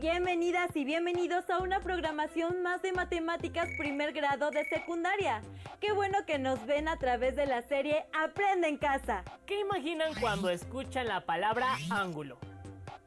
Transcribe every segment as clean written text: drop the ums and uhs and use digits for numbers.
Bienvenidas y bienvenidos a una programación más de matemáticas primer grado de secundaria. Qué bueno que nos ven a través de la serie Aprende en Casa. ¿Qué imaginan cuando escuchan la palabra ángulo?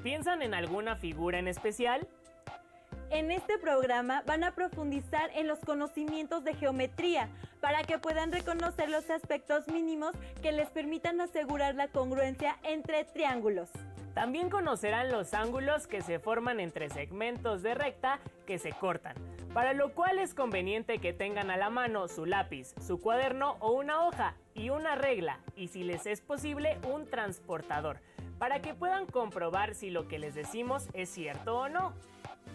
¿Piensan en alguna figura en especial? En este programa van a profundizar en los conocimientos de geometría para que puedan reconocer los aspectos mínimos que les permitan asegurar la congruencia entre triángulos. También conocerán los ángulos que se forman entre segmentos de recta que se cortan, para lo cual es conveniente que tengan a la mano su lápiz, su cuaderno o una hoja y una regla, y si les es posible un transportador, para que puedan comprobar si lo que les decimos es cierto o no.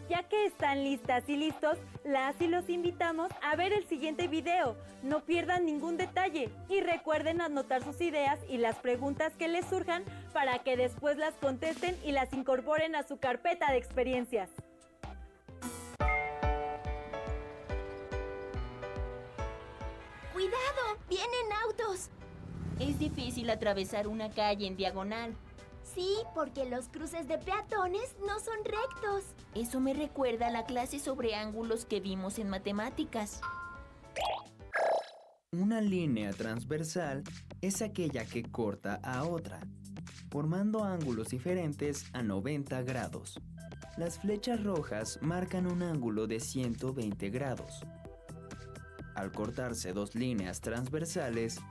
Ya que están listas y listos, las y los invitamos a ver el siguiente video. No pierdan ningún detalle y recuerden anotar sus ideas y las preguntas que les surjan para que después las contesten y las incorporen a su carpeta de experiencias. ¡Cuidado! ¡Vienen autos! Es difícil atravesar una calle en diagonal. Sí, porque los cruces de peatones no son rectos. Eso me recuerda a la clase sobre ángulos que vimos en matemáticas. Una línea transversal es aquella que corta a otra, formando ángulos diferentes a 90 grados. Las flechas rojas marcan un ángulo de 120 grados. Al cortarse dos líneas transversales,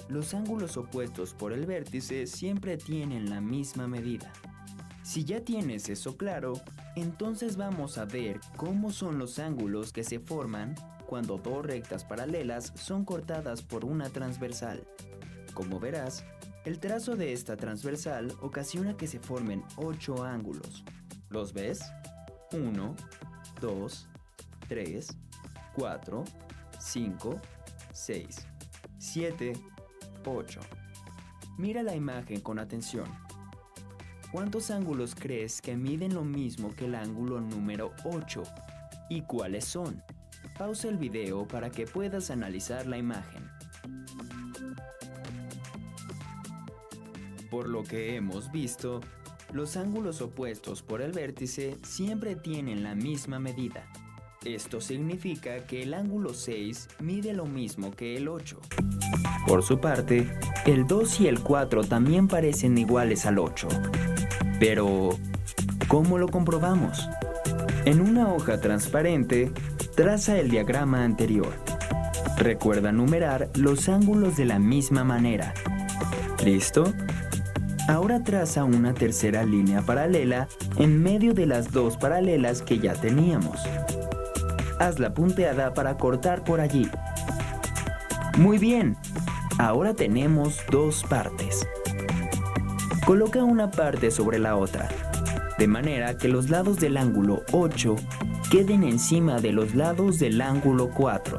los ángulos opuestos por el vértice siempre tienen la misma medida. Si ya tienes eso claro, entonces vamos a ver cómo son los ángulos que se forman cuando dos rectas paralelas son cortadas por una transversal. Como verás, el trazo de esta transversal ocasiona que se formen 8 ángulos. ¿Los ves? 1, 2, 3, 4, 5, 6, 7, 8. Mira la imagen con atención. ¿Cuántos ángulos crees que miden lo mismo que el ángulo número 8? ¿Y cuáles son? Pausa el video para que puedas analizar la imagen. Por lo que hemos visto, los ángulos opuestos por el vértice siempre tienen la misma medida. Esto significa que el ángulo 6 mide lo mismo que el 8. Por su parte, el 2 y el 4 también parecen iguales al 8. Pero, ¿cómo lo comprobamos? En una hoja transparente, traza el diagrama anterior. Recuerda numerar los ángulos de la misma manera. ¿Listo? Ahora traza una tercera línea paralela en medio de las dos paralelas que ya teníamos. Haz la punteada para cortar por allí. Muy bien, ahora tenemos dos partes. Coloca una parte sobre la otra, de manera que los lados del ángulo 8 queden encima de los lados del ángulo 4.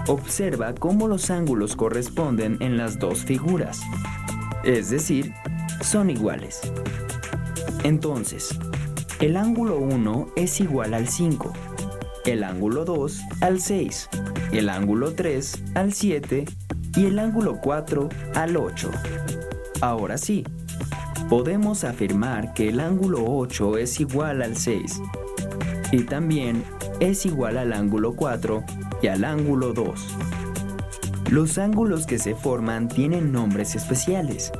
Observa cómo los ángulos corresponden en las dos figuras, es decir, son iguales. Entonces, el ángulo 1 es igual al 5. El ángulo 2 al 6, el ángulo 3 al 7 y el ángulo 4 al 8. Ahora sí, podemos afirmar que el ángulo 8 es igual al 6 y también es igual al ángulo 4 y al ángulo 2. Los ángulos que se forman tienen nombres especiales.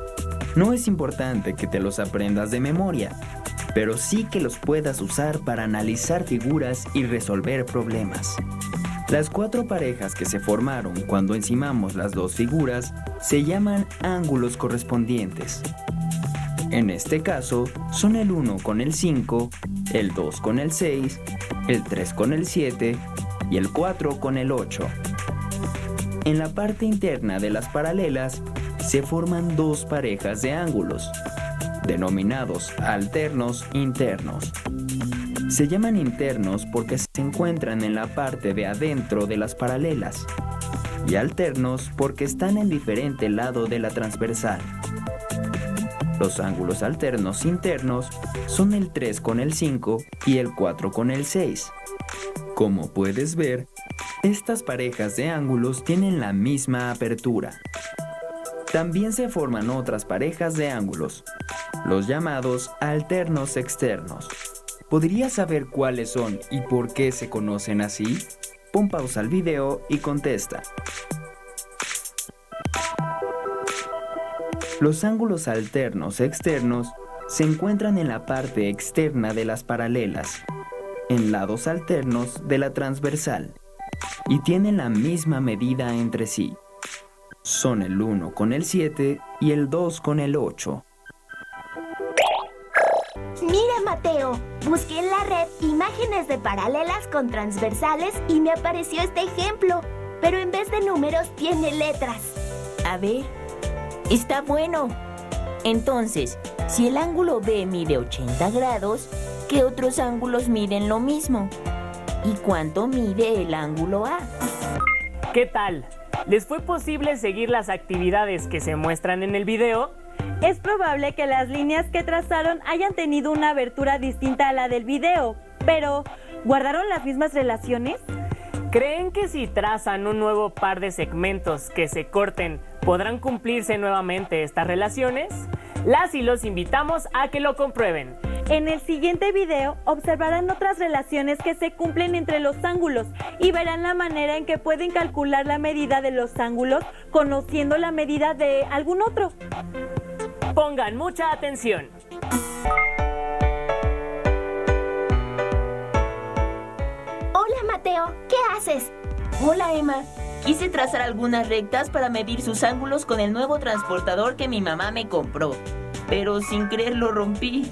No es importante que te los aprendas de memoria, pero sí que los puedas usar para analizar figuras y resolver problemas. Las cuatro parejas que se formaron cuando encimamos las dos figuras se llaman ángulos correspondientes. En este caso, son el 1 con el 5, el 2 con el 6, el 3 con el 7 y el 4 con el 8. En la parte interna de las paralelas se forman dos parejas de ángulos, denominados alternos internos. Se llaman internos porque se encuentran en la parte de adentro de las paralelas, y alternos porque están en diferente lado de la transversal. Los ángulos alternos internos son el 3 con el 5 y el 4 con el 6. Como puedes ver, estas parejas de ángulos tienen la misma apertura. También se forman otras parejas de ángulos, los llamados alternos externos. ¿Podrías saber cuáles son y por qué se conocen así? Pon pausa al video y contesta. Los ángulos alternos externos se encuentran en la parte externa de las paralelas, en lados alternos de la transversal, y tienen la misma medida entre sí. Son el 1 con el 7 y el 2 con el 8. Mira, Mateo, busqué en la red imágenes de paralelas con transversales y me apareció este ejemplo, pero en vez de números tiene letras. A ver, está bueno. Entonces, si el ángulo B mide 80 grados, ¿qué otros ángulos miden lo mismo? ¿Y cuánto mide el ángulo A? ¿Qué tal? ¿Les fue posible seguir las actividades que se muestran en el video? Es probable que las líneas que trazaron hayan tenido una abertura distinta a la del video, pero ¿guardaron las mismas relaciones? ¿Creen que si trazan un nuevo par de segmentos que se corten, podrán cumplirse nuevamente estas relaciones? Las y los invitamos a que lo comprueben. En el siguiente video observarán otras relaciones que se cumplen entre los ángulos y verán la manera en que pueden calcular la medida de los ángulos conociendo la medida de algún otro. Pongan mucha atención. Hola, Mateo, ¿qué haces? Hola, Emma. Quise trazar algunas rectas para medir sus ángulos con el nuevo transportador que mi mamá me compró, pero sin querer lo rompí.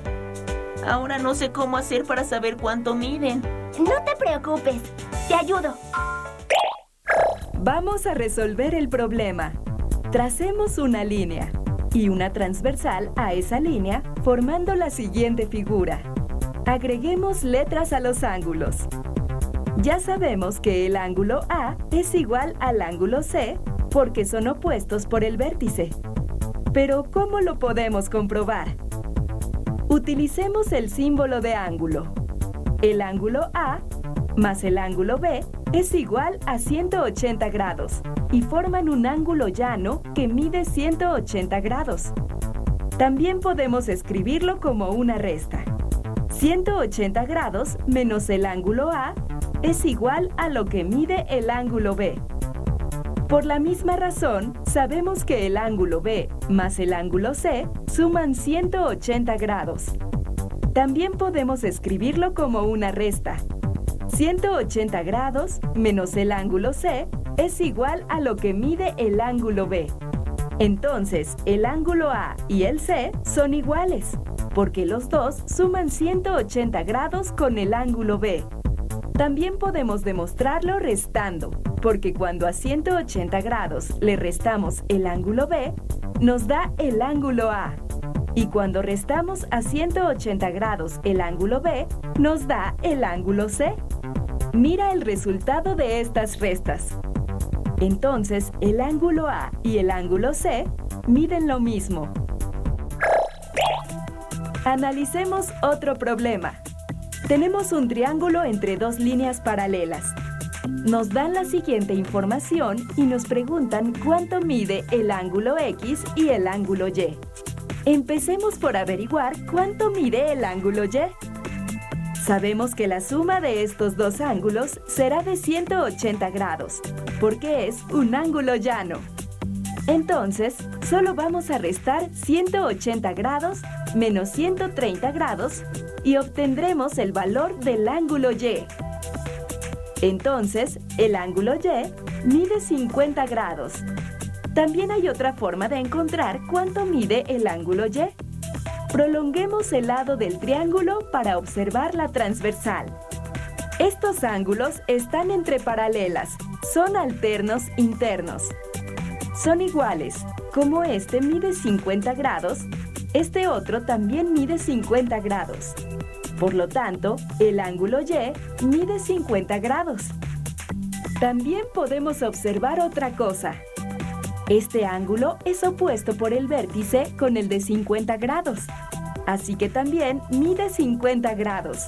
Ahora no sé cómo hacer para saber cuánto miden. No te preocupes, te ayudo. Vamos a resolver el problema. Tracemos una línea y una transversal a esa línea formando la siguiente figura. Agreguemos letras a los ángulos. Ya sabemos que el ángulo A es igual al ángulo C porque son opuestos por el vértice. Pero ¿cómo lo podemos comprobar? Utilicemos el símbolo de ángulo. El ángulo A más el ángulo B es igual a 180 grados y forman un ángulo llano que mide 180 grados. También podemos escribirlo como una resta. 180 grados menos el ángulo A es igual a lo que mide el ángulo B. Por la misma razón, sabemos que el ángulo B más el ángulo C suman 180 grados. También podemos escribirlo como una resta. 180 grados menos el ángulo C es igual a lo que mide el ángulo B. Entonces, el ángulo A y el C son iguales, porque los dos suman 180 grados con el ángulo B. También podemos demostrarlo restando, porque cuando a 180 grados le restamos el ángulo B, nos da el ángulo A. Y cuando restamos a 180 grados el ángulo B, nos da el ángulo C. Mira el resultado de estas restas. Entonces, el ángulo A y el ángulo C miden lo mismo. Analicemos otro problema. Tenemos un triángulo entre dos líneas paralelas. Nos dan la siguiente información y nos preguntan cuánto mide el ángulo X y el ángulo Y. Empecemos por averiguar cuánto mide el ángulo Y. Sabemos que la suma de estos dos ángulos será de 180 grados, porque es un ángulo llano. Entonces, solo vamos a restar 180 grados menos 130 grados y obtendremos el valor del ángulo Y. Entonces, el ángulo Y mide 50 grados. También hay otra forma de encontrar cuánto mide el ángulo Y. Prolonguemos el lado del triángulo para observar la transversal. Estos ángulos están entre paralelas, son alternos internos. Son iguales, como este mide 50 grados, este otro también mide 50 grados. Por lo tanto, el ángulo Y mide 50 grados. También podemos observar otra cosa. Este ángulo es opuesto por el vértice con el de 50 grados, así que también mide 50 grados.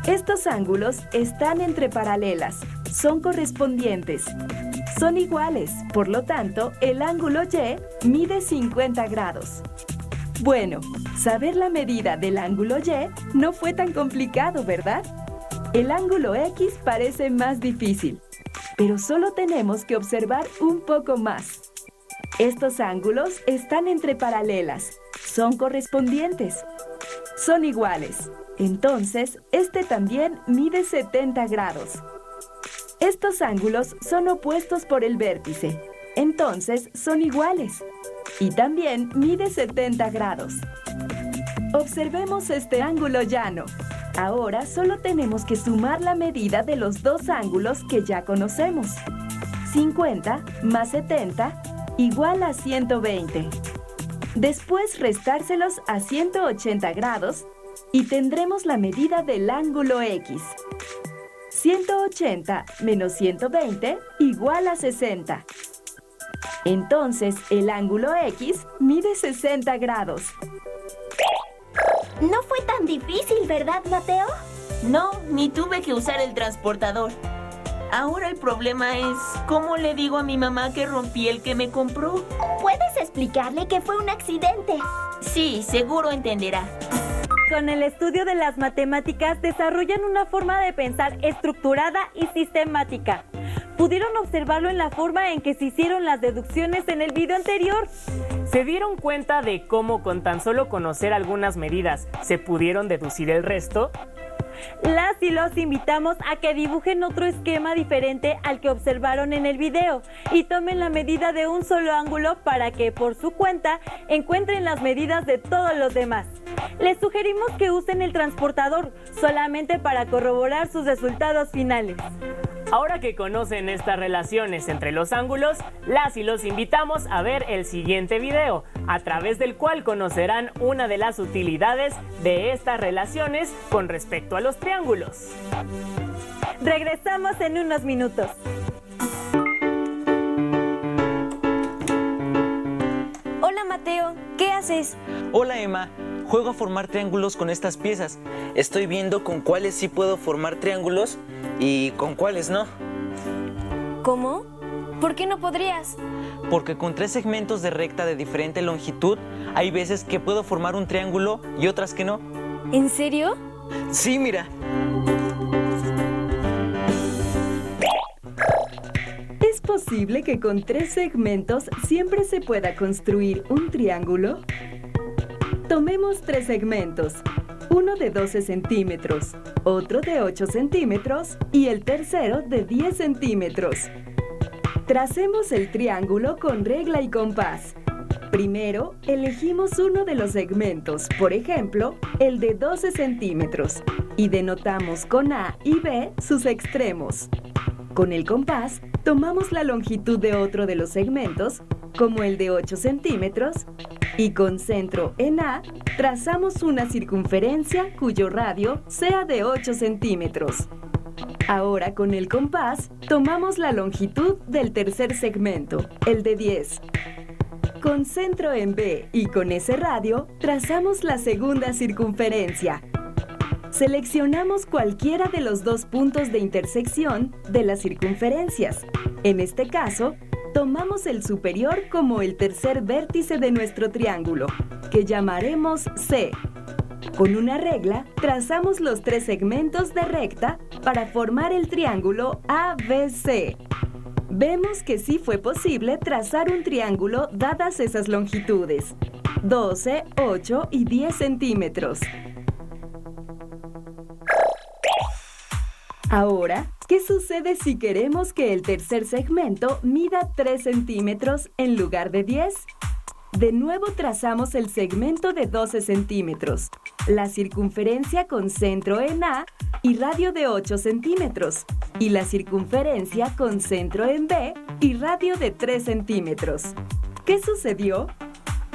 Estos ángulos están entre paralelas, son correspondientes. Son iguales, por lo tanto, el ángulo Y mide 50 grados. Bueno, saber la medida del ángulo Y no fue tan complicado, ¿verdad? El ángulo X parece más difícil, pero solo tenemos que observar un poco más. Estos ángulos están entre paralelas, son correspondientes, son iguales. Entonces, este también mide 70 grados. Estos ángulos son opuestos por el vértice, entonces son iguales. Y también mide 70 grados. Observemos este ángulo llano. Ahora solo tenemos que sumar la medida de los dos ángulos que ya conocemos. 50 más 70 igual a 120. Después restárselos a 180 grados y tendremos la medida del ángulo X. 180 menos 120 igual a 60. Entonces, el ángulo X mide 60 grados. No fue tan difícil, ¿verdad, Mateo? No, ni tuve que usar el transportador. Ahora el problema es, ¿cómo le digo a mi mamá que rompí el que me compró? ¿Puedes explicarle que fue un accidente? Sí, seguro entenderá. Con el estudio de las matemáticas desarrollan una forma de pensar estructurada y sistemática. Pudieron observarlo en la forma en que se hicieron las deducciones en el video anterior. ¿Se dieron cuenta de cómo con tan solo conocer algunas medidas se pudieron deducir el resto? Las y los invitamos a que dibujen otro esquema diferente al que observaron en el video y tomen la medida de un solo ángulo para que, por su cuenta, encuentren las medidas de todos los demás. Les sugerimos que usen el transportador solamente para corroborar sus resultados finales. Ahora que conocen estas relaciones entre los ángulos, las y los invitamos a ver el siguiente video, a través del cual conocerán una de las utilidades de estas relaciones con respecto a los triángulos. Regresamos en unos minutos. Hola Mateo, ¿qué haces? Hola Emma, juego a formar triángulos con estas piezas. Estoy viendo con cuáles sí puedo formar triángulos y con cuáles no. ¿Cómo? ¿Por qué no podrías? Porque con 3 segmentos de recta de diferente longitud, hay veces que puedo formar un triángulo y otras que no. ¿En serio? Sí, mira. ¿Es posible que con 3 segmentos siempre se pueda construir un triángulo? Tomemos 3 segmentos, uno de 12 centímetros, otro de 8 centímetros y el tercero de 10 centímetros. Tracemos el triángulo con regla y compás. Primero, elegimos uno de los segmentos, por ejemplo, el de 12 centímetros, y denotamos con A y B sus extremos. Con el compás, tomamos la longitud de otro de los segmentos, como el de 8 centímetros, y con centro en A, trazamos una circunferencia cuyo radio sea de 8 centímetros. Ahora con el compás, tomamos la longitud del tercer segmento, el de 10. Con centro en B y con ese radio, trazamos la segunda circunferencia. Seleccionamos cualquiera de los 2 puntos de intersección de las circunferencias. En este caso, tomamos el superior como el tercer vértice de nuestro triángulo, que llamaremos C. Con una regla, trazamos los 3 segmentos de recta para formar el triángulo ABC. Vemos que sí fue posible trazar un triángulo dadas esas longitudes, 12, 8 y 10 centímetros. Ahora, ¿qué sucede si queremos que el tercer segmento mida 3 centímetros en lugar de 10? De nuevo trazamos el segmento de 12 centímetros, la circunferencia con centro en A y radio de 8 centímetros, y la circunferencia con centro en B y radio de 3 centímetros. ¿Qué sucedió?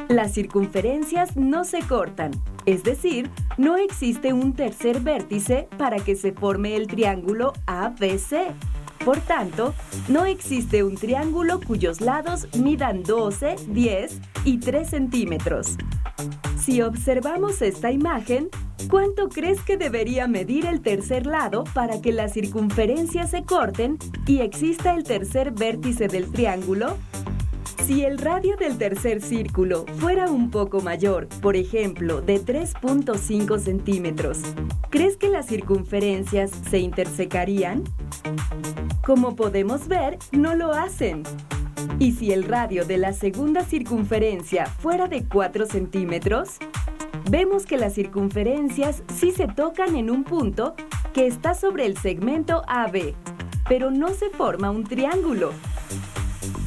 Las circunferencias no se cortan, es decir, no existe un tercer vértice para que se forme el triángulo ABC. Por tanto, no existe un triángulo cuyos lados midan 12, 10 y 3 centímetros. Si observamos esta imagen, ¿cuánto crees que debería medir el tercer lado para que las circunferencias se corten y exista el tercer vértice del triángulo? Si el radio del tercer círculo fuera un poco mayor, por ejemplo, de 3.5 centímetros, ¿crees que las circunferencias se intersecarían? Como podemos ver, no lo hacen. ¿Y si el radio de la segunda circunferencia fuera de 4 centímetros? Vemos que las circunferencias sí se tocan en un punto que está sobre el segmento AB, pero no se forma un triángulo.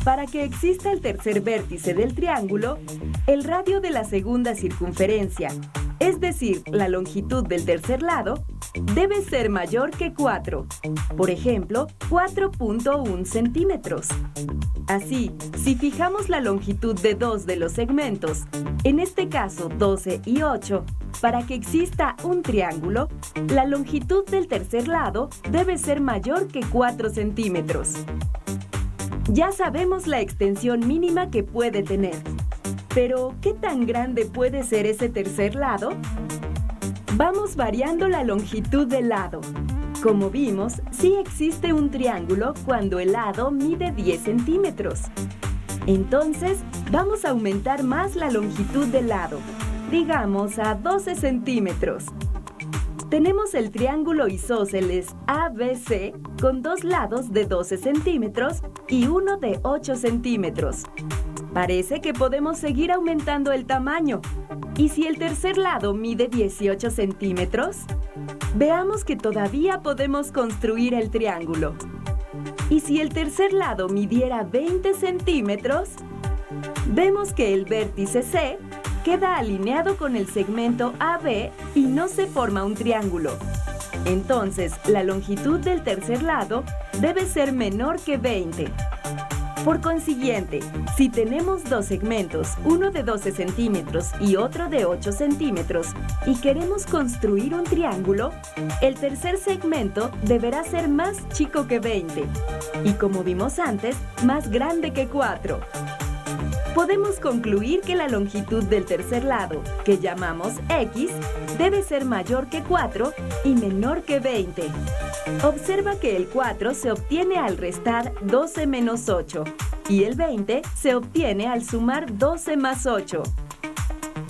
Para que exista el tercer vértice del triángulo, el radio de la segunda circunferencia, es decir, la longitud del tercer lado, debe ser mayor que 4, por ejemplo, 4.1 centímetros. Así, si fijamos la longitud de dos de los segmentos, en este caso 12 y 8, para que exista un triángulo, la longitud del tercer lado debe ser mayor que 4 centímetros. Ya sabemos la extensión mínima que puede tener. Pero, ¿qué tan grande puede ser ese tercer lado? Vamos variando la longitud del lado. Como vimos, sí existe un triángulo cuando el lado mide 10 centímetros. Entonces, vamos a aumentar más la longitud del lado, digamos a 12 centímetros. Tenemos el triángulo isósceles ABC con dos lados de 12 centímetros y uno de 8 centímetros. Parece que podemos seguir aumentando el tamaño. ¿Y si el tercer lado mide 18 centímetros? Veamos que todavía podemos construir el triángulo. ¿Y si el tercer lado midiera 20 centímetros? Vemos que el vértice C queda alineado con el segmento AB y no se forma un triángulo. Entonces, la longitud del tercer lado debe ser menor que 20. Por consiguiente, si tenemos dos segmentos, uno de 12 centímetros y otro de 8 centímetros, y queremos construir un triángulo, el tercer segmento deberá ser más chico que 20, y como vimos antes, más grande que 4. Podemos concluir que la longitud del tercer lado, que llamamos X, debe ser mayor que 4 y menor que 20. Observa que el 4 se obtiene al restar 12 menos 8 y el 20 se obtiene al sumar 12 más 8.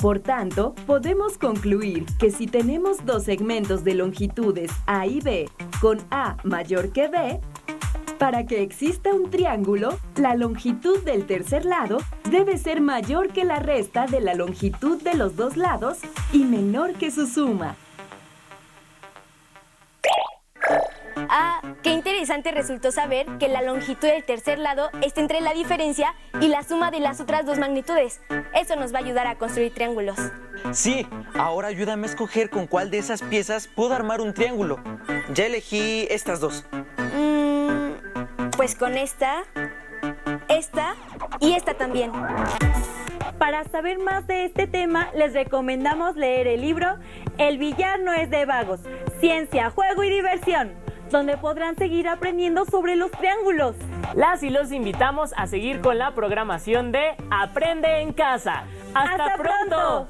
Por tanto, podemos concluir que si tenemos dos segmentos de longitudes A y B con A mayor que B, para que exista un triángulo, la longitud del tercer lado debe ser mayor que la resta de la longitud de los dos lados y menor que su suma. Ah, qué interesante resultó saber que la longitud del tercer lado está entre la diferencia y la suma de las otras dos magnitudes. Eso nos va a ayudar a construir triángulos. Sí, ahora ayúdame a escoger con cuál de esas piezas puedo armar un triángulo. Ya elegí estas dos. Pues con esta y esta también. Para saber más de este tema, les recomendamos leer el libro El billar no es de vagos, ciencia, juego y diversión, donde podrán seguir aprendiendo sobre los triángulos. Las y los invitamos a seguir con la programación de Aprende en Casa. ¡Hasta pronto!